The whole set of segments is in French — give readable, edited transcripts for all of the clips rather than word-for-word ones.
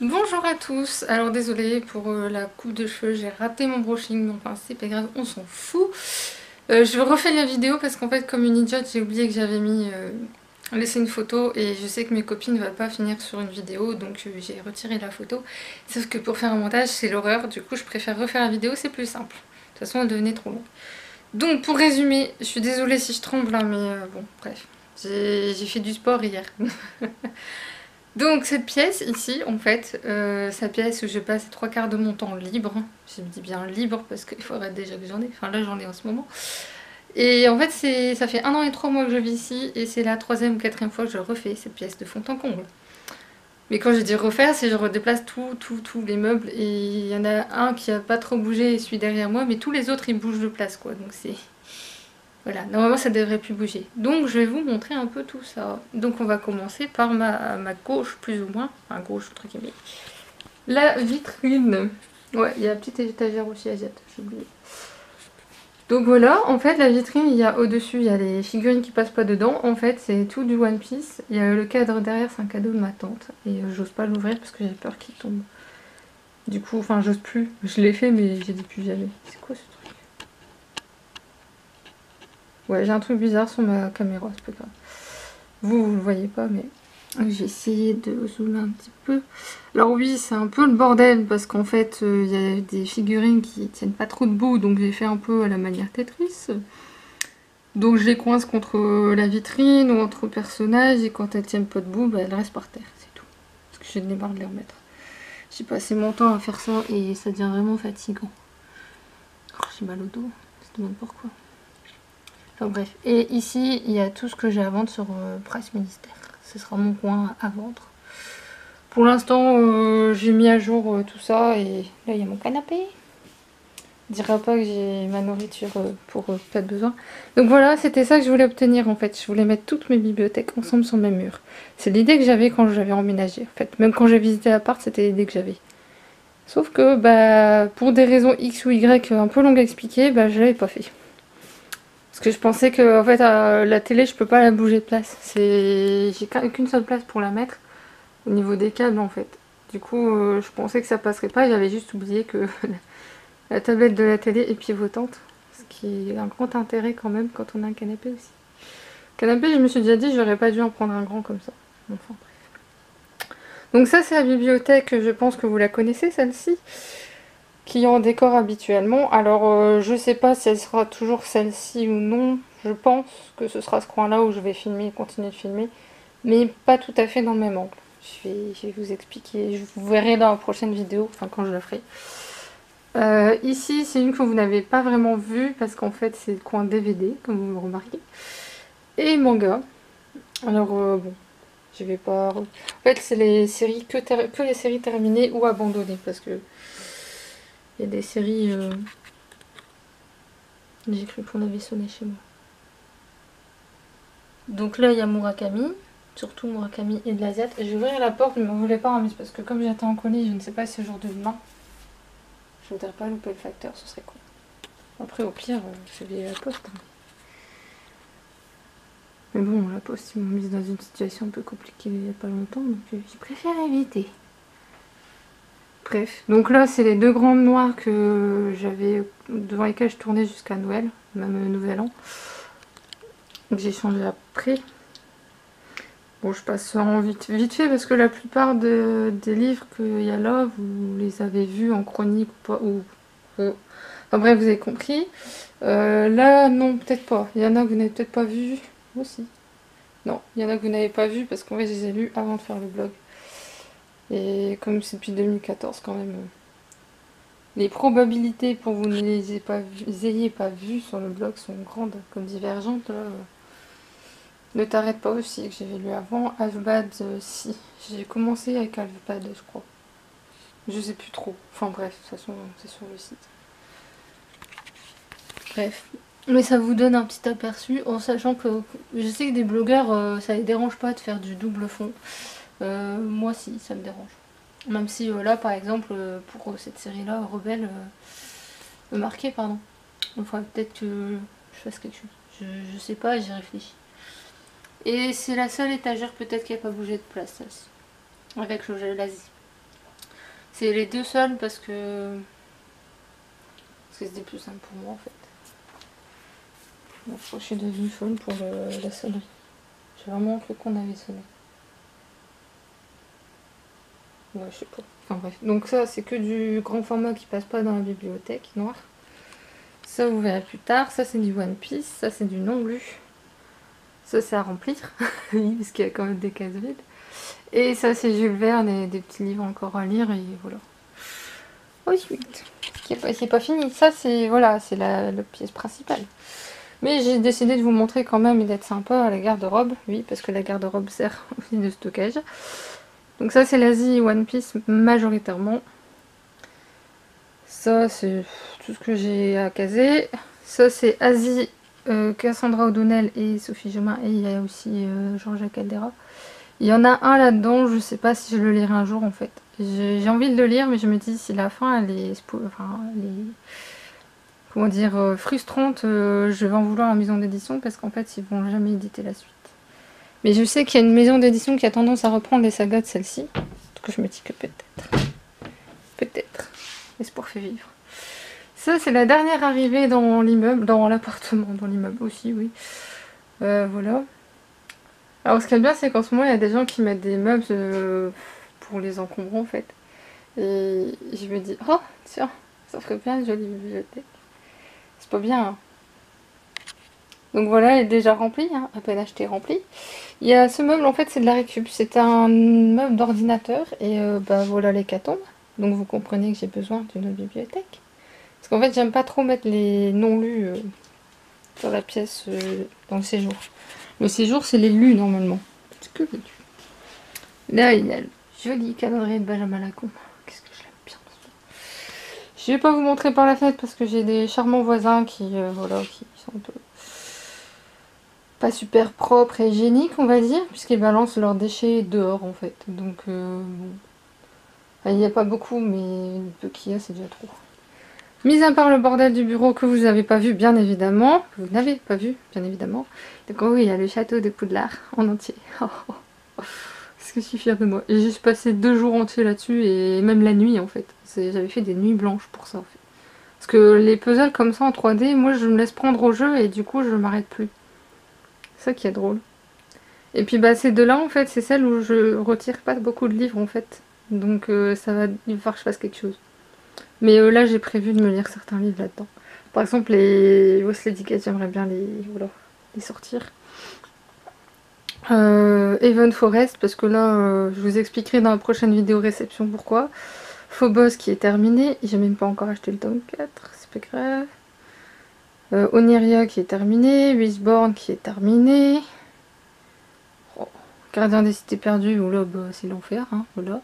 Bonjour à tous, alors désolée pour la coupe de cheveux, j'ai raté mon brushing, mais enfin c'est pas grave, on s'en fout. Je refais la vidéo parce qu'en fait comme une idiote j'ai oublié que j'avais laissé une photo et je sais que mes copines ne veulent pas finir sur une vidéo donc j'ai retiré la photo. Sauf que pour faire un montage c'est l'horreur, du coup je préfère refaire la vidéo, c'est plus simple. De toute façon elle devenait trop longue. Donc pour résumer, je suis désolée si je tremble là mais bon bref, j'ai fait du sport hier. Donc cette pièce ici, en fait, c'est la pièce où je passe les 3 quarts de mon temps libre. Je me dis bien libre parce qu'il faudrait déjà que j'en ai. Enfin là j'en ai en ce moment. Et en fait ça fait 1 an et 3 mois que je vis ici et c'est la 3e ou 4e fois que je refais cette pièce de fond en comble. Mais quand je dis refaire, c'est je redéplace tous les meubles et il y en a un qui a pas trop bougé et celui derrière moi, mais tous les autres ils bougent de place quoi. Donc c'est... Voilà, normalement ça devrait plus bouger. Donc je vais vous montrer un peu tout ça. Donc on va commencer par ma gauche plus ou moins. Enfin gauche entre guillemets. La vitrine. Ouais, il y a la petite étagère aussi asiatique, j'ai oublié. Donc voilà, en fait la vitrine, il y a au-dessus, il y a les figurines qui passent pas dedans. En fait c'est tout du One Piece. Il y a le cadre derrière, c'est un cadeau de ma tante. Et j'ose pas l'ouvrir parce que j'ai peur qu'il tombe. Du coup, enfin j'ose plus. Je l'ai fait mais j'ai dit plus jamais. C'est quoi ce truc? Ouais, j'ai un truc bizarre sur ma caméra, c'est pas grave. Vous le voyez pas, mais j'ai essayé de zoomer un petit peu. Alors oui, c'est un peu le bordel, parce qu'en fait, il y a des figurines qui tiennent pas trop debout, donc j'ai fait un peu à la manière Tetris. Donc je les coince contre la vitrine ou entre personnages, et quand elles tiennent pas debout, bah, elles restent par terre, c'est tout. Parce que j'ai marre de les remettre. J'ai passé mon temps à faire ça, et ça devient vraiment fatigant. Oh, j'ai mal au dos, je me demande pourquoi. Enfin bref, et ici il y a tout ce que j'ai à vendre sur Price Ministère. Ce sera mon coin à vendre. Pour l'instant j'ai mis à jour tout ça et là il y a mon canapé. Je dirais pas que j'ai ma nourriture pour pas de besoin. Donc voilà, c'était ça que je voulais obtenir en fait. Je voulais mettre toutes mes bibliothèques ensemble sur le même mur. C'est l'idée que j'avais quand j'avais emménagé. En fait, même quand j'ai visité l'appart, c'était l'idée que j'avais. Sauf que bah pour des raisons X ou Y un peu longues à expliquer, bah je l'avais pas fait. Parce que je pensais que en fait la télé je peux pas la bouger de place. J'ai qu'une seule place pour la mettre au niveau des câbles en fait. Du coup je pensais que ça passerait pas, j'avais juste oublié que la tablette de la télé est pivotante. Ce qui est un grand intérêt quand même quand on a un canapé aussi. Canapé, je me suis déjà dit j'aurais pas dû en prendre un grand comme ça. Enfin bref. Donc ça c'est la bibliothèque, je pense que vous la connaissez celle-ci. Qui en décore habituellement. Alors je sais pas si elle sera toujours celle-ci ou non. Je pense que ce sera ce coin-là où je vais filmer, continuer de filmer. Mais pas tout à fait dans le même angle. Je vais vous expliquer. Vous verrez dans la prochaine vidéo, enfin quand je la ferai. Ici, c'est une que vous n'avez pas vraiment vue parce qu'en fait c'est le coin DVD, comme vous me remarquez. Et manga. Alors bon, je vais pas... En fait c'est les séries que les séries terminées ou abandonnées parce que il y a des séries... J'ai cru qu'on avait sonné chez moi. Donc là, il y a Murakami. Surtout Murakami et de l'Asiat. Je vais ouvrir la porte, mais on ne voulait pas remettre parce que comme j'étais en colis, je ne sais pas si c'est le jour de demain. Je voudrais pas louper le facteur, ce serait con. Après, au pire, je vais à la poste. Mais bon, la poste, ils m'ont mise dans une situation un peu compliquée il n'y a pas longtemps, donc je préfère éviter. Bref, donc là, c'est les deux grandes noires que j'avais devant lesquelles je tournais jusqu'à Noël, même Nouvel An. Donc j'ai changé après. Bon, je passe en vite fait parce que la plupart des livres qu'il y a là, vous les avez vus en chronique ou pas. Enfin bref, vous avez compris. Là, non, peut-être pas. Il y en a que vous n'avez peut-être pas vu. Aussi. Non, il y en a que vous n'avez pas vu parce qu'en fait, je les ai lus avant de faire le blog. Et comme c'est depuis 2014 quand même, les probabilités pour que vous ne les ayez pas vus sur le blog sont grandes, comme divergentes. Là. Ne t'arrête pas aussi, que j'avais lu avant. Halfbad, si. J'ai commencé avec Halfbad, je crois. Je sais plus trop. Enfin bref, de toute façon, c'est sur le site. Bref. Mais ça vous donne un petit aperçu, en sachant que je sais que des blogueurs, ça les dérange pas de faire du double fond. Moi, si, ça me dérange. Même si là, par exemple, pour cette série-là, Rebelle, me marquait, pardon. Il faudrait peut-être que je fasse quelque chose. Je sais pas, j'y réfléchis. Et c'est la seule étagère peut-être qui n'a pas bougé de place, celle-ci. Avec le gel l'Asie. C'est les deux seuls parce que c'était plus simple pour moi en fait. Donc, je suis devenue folle pour la sonnerie. J'ai vraiment cru qu'on avait sonné. Ouais, je sais pas. Enfin bref. Donc ça, c'est que du grand format qui passe pas dans la bibliothèque noire. Ça, vous verrez plus tard. Ça, c'est du One Piece. Ça, c'est du non lu. Ça, c'est à remplir. Oui, parce qu'il y a quand même des cases vides. Et ça, c'est Jules Verne et des petits livres encore à lire. Et voilà. Ensuite, c'est pas fini. Ça, c'est voilà, c'est la pièce principale. Mais j'ai décidé de vous montrer quand même et d'être sympa à la garde-robe. Oui, parce que la garde-robe sert aussi de stockage. Donc ça, c'est l'Asie One Piece majoritairement. Ça, c'est tout ce que j'ai à caser. Ça, c'est Asie, Cassandra O'Donnell et Sophie Jomain. Et il y a aussi Jean-Jacques Caldera. Il y en a un là-dedans, je sais pas si je le lirai un jour en fait. J'ai envie de le lire, mais je me dis si la fin elle est, comment dire, frustrante, je vais en vouloir à la maison d'édition parce qu'en fait ils vont jamais éditer la suite. Mais je sais qu'il y a une maison d'édition qui a tendance à reprendre les sagas de celle-ci. Donc je me dis que peut-être. Peut-être. L'espoir fait vivre. Ça, c'est la dernière arrivée dans l'immeuble, dans l'appartement, dans l'immeuble aussi, oui. Voilà. Alors, ce qui est bien, c'est qu'en ce moment, il y a des gens qui mettent des meubles pour les encombrants, en fait. Et je me dis, oh, tiens, ça ferait bien une jolie bibliothèque. C'est pas bien, hein. Donc voilà, elle est déjà remplie, hein, à peine acheté, rempli. Il y a ce meuble, en fait, c'est de la récup. C'est un meuble d'ordinateur et bah voilà l'hécatombe. Donc vous comprenez que j'ai besoin d'une autre bibliothèque. Parce qu'en fait, j'aime pas trop mettre les non-lus dans la pièce, dans le séjour. Le séjour, c'est les lus normalement. C'est que les lus. Là, il y a le joli calendrier de Benjamin Lacombe. Qu'est-ce que je l'aime bien. Je vais pas vous montrer par la fenêtre parce que j'ai des charmants voisins qui, voilà, qui sont un peu pas super propres et hygiéniques, on va dire, puisqu'ils balancent leurs déchets dehors en fait. Donc, bon. Enfin, il n'y a pas beaucoup, mais le peu qu'il y a, c'est déjà trop. Mis à part le bordel du bureau que vous n'avez pas vu, bien évidemment. Que vous n'avez pas vu, bien évidemment. Donc, oui, il y a le château de Poudlard en entier. Est-ce que je suis fière de moi? J'ai juste passé 2 jours entiers là-dessus et même la nuit en fait. J'avais fait des nuits blanches pour ça en fait. Parce que les puzzles comme ça en 3D, moi je me laisse prendre au jeu et du coup je m'arrête plus. C'est ça qui est drôle. Et puis bah ces deux-là en fait, c'est celles où je retire pas beaucoup de livres en fait. Donc ça va, il va falloir que je fasse quelque chose. Mais là j'ai prévu de me lire certains livres là-dedans. Par exemple les Wesley Dickens, j'aimerais bien voilà, les sortir. Even Forest, parce que là je vous expliquerai dans la prochaine vidéo réception pourquoi. Phobos qui est terminé, j'ai même pas encore acheté le tome 4, c'est pas grave. Oniria qui est terminé, Wisborn qui est terminé. Oh, Gardien des cités perdues, ou là bah, c'est l'enfer, hein, voilà.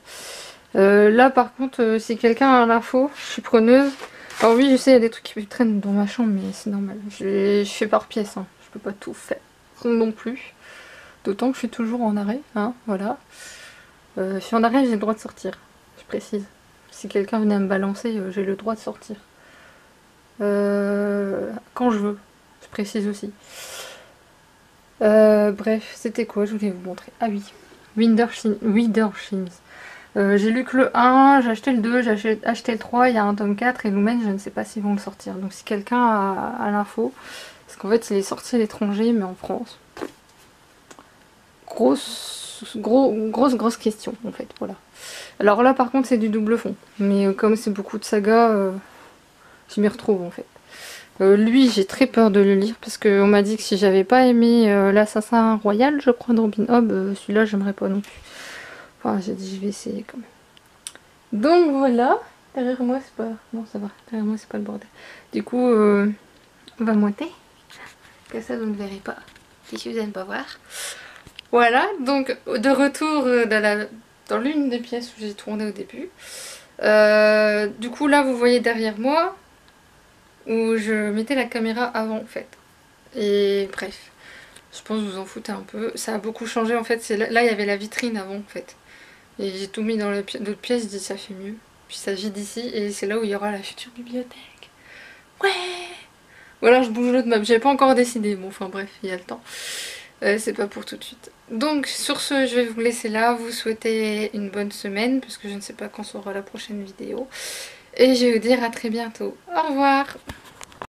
Là par contre, si quelqu'un a l'info, je suis preneuse. Alors oui, je sais, il y a des trucs qui traînent dans ma chambre, mais c'est normal. Je fais par pièce, hein. Je peux pas tout faire non plus. D'autant que je suis toujours en arrêt, hein, voilà. Je suis en arrêt, j'ai le droit de sortir, je précise. Si quelqu'un venait à me balancer, j'ai le droit de sortir. Quand je veux, je précise aussi. Bref, c'était quoi? Je voulais vous montrer. Ah oui, Widershins. J'ai lu que le 1, j'ai acheté le 2, j'ai acheté le 3, il y a un tome 4 et Lumen, je ne sais pas s'ils vont le sortir. Donc si quelqu'un a l'info, parce qu'en fait il est sorti à l'étranger, mais en France. Grosse question en fait, voilà. Alors là par contre c'est du double fond, mais comme c'est beaucoup de sagas, je m'y retrouve en fait. Lui j'ai très peur de le lire parce qu'on m'a dit que si j'avais pas aimé l'assassin royal, je crois, de Robin Hood, celui-là j'aimerais pas non plus. Enfin j'ai dit je vais essayer quand même. Donc voilà, derrière moi c'est pas... Non ça va, derrière moi c'est pas le bordel. Du coup on va monter, que ça vous ne verrez pas, si vous n'aimez pas voir. Voilà, donc de retour dans l'une des pièces où j'ai tourné au début. Du coup là vous voyez derrière moi où je mettais la caméra avant en fait. Et bref, je pense que vous en foutez un peu. Ça a beaucoup changé en fait. Là il y avait la vitrine avant en fait. Et j'ai tout mis dans l'autre pièce, je dis ça fait mieux. Puis ça vide ici et c'est là où il y aura la future bibliothèque. Ouais. Ou alors je bouge l'autre meuble, j'ai pas encore décidé. Bon enfin bref, il y a le temps. c'est pas pour tout de suite. Donc sur ce, je vais vous laisser là, vous souhaiter une bonne semaine, parce que je ne sais pas quand sera la prochaine vidéo. Et je vais vous dire à très bientôt. Au revoir!